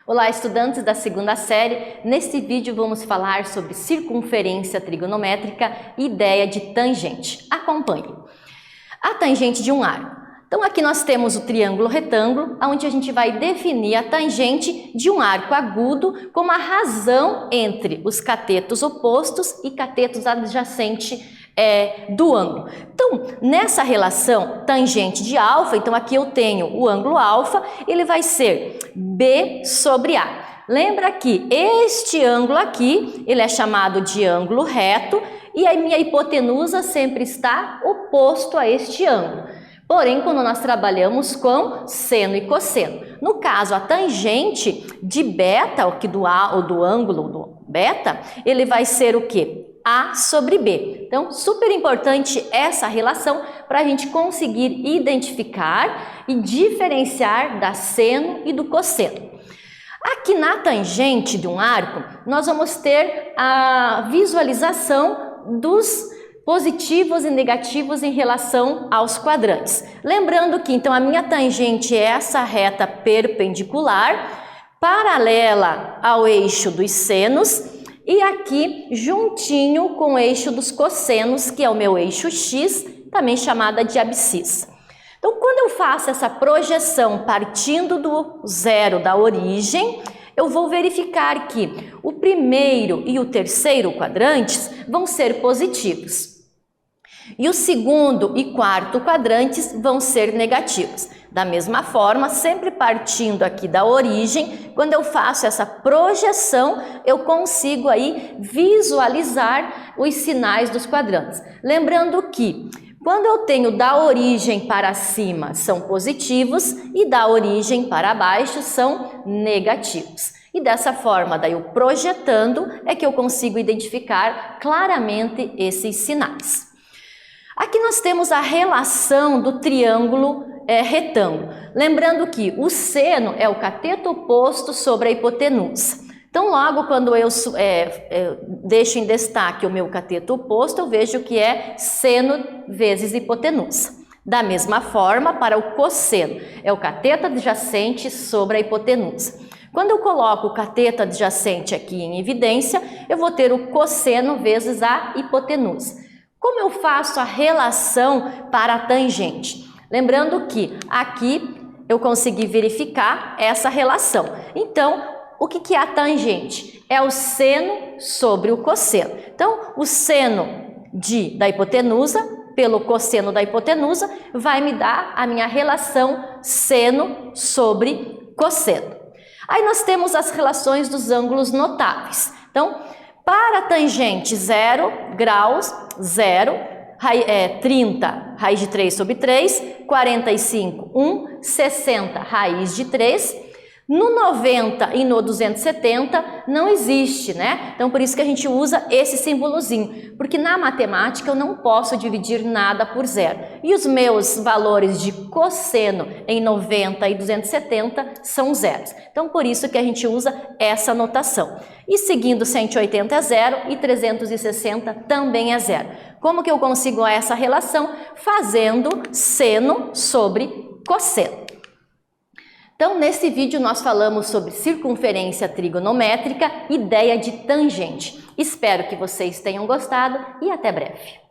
Olá, estudantes da segunda série. Neste vídeo vamos falar sobre circunferência trigonométrica e ideia de tangente. Acompanhe. A tangente de um arco. Então aqui nós temos o triângulo retângulo, onde a gente vai definir a tangente de um arco agudo como a razão entre os catetos opostos e catetos adjacentes do ângulo. Então, nessa relação tangente de alfa, então aqui eu tenho o ângulo alfa, ele vai ser B sobre A. Lembra que este ângulo aqui, ele é chamado de ângulo reto e a minha hipotenusa sempre está oposto a este ângulo. Porém, quando nós trabalhamos com seno e cosseno. No caso, a tangente de beta, aqui do A ou do ângulo do beta, ele vai ser o quê? A sobre B. Então, super importante essa relação para a gente conseguir identificar e diferenciar da seno e do cosseno. Aqui na tangente de um arco, nós vamos ter a visualização dos positivos e negativos em relação aos quadrantes. Lembrando que, então, a minha tangente é essa reta perpendicular, paralela ao eixo dos senos, e aqui juntinho com o eixo dos cossenos, que é o meu eixo X, também chamada de abscissa. Então, quando eu faço essa projeção partindo do zero da origem, eu vou verificar que o primeiro e o terceiro quadrantes vão ser positivos. E o segundo e quarto quadrantes vão ser negativos. Da mesma forma, sempre partindo aqui da origem, quando eu faço essa projeção, eu consigo aí visualizar os sinais dos quadrantes. Lembrando que quando eu tenho da origem para cima são positivos e da origem para baixo são negativos. E dessa forma, daí eu projetando, é que eu consigo identificar claramente esses sinais. Aqui nós temos a relação do triângulo retângulo. Lembrando que o seno é o cateto oposto sobre a hipotenusa. Então, logo quando eu deixo em destaque o meu cateto oposto, eu vejo que é seno vezes hipotenusa. Da mesma forma, para o cosseno, é o cateto adjacente sobre a hipotenusa. Quando eu coloco o cateto adjacente aqui em evidência, eu vou ter o cosseno vezes a hipotenusa. Como eu faço a relação para a tangente? Lembrando que aqui eu consegui verificar essa relação. Então, o que é a tangente? É o seno sobre o cosseno. Então, o seno da hipotenusa pelo cosseno da hipotenusa vai me dar a minha relação seno sobre cosseno. Aí nós temos as relações dos ângulos notáveis. Então, para a tangente 0 graus, 0, 30, raiz de 3 sobre 3, 45, 1, 60, raiz de 3. No 90 e no 270 não existe, né? Então, por isso que a gente usa esse símbolozinho, porque na matemática eu não posso dividir nada por zero. E os meus valores de cosseno em 90 e 270 são zeros. Então, por isso que a gente usa essa notação. E seguindo 180 é zero e 360 também é zero. Como que eu consigo essa relação? Fazendo seno sobre cosseno. Então, nesse vídeo nós falamos sobre circunferência trigonométrica, ideia de tangente. Espero que vocês tenham gostado e até breve.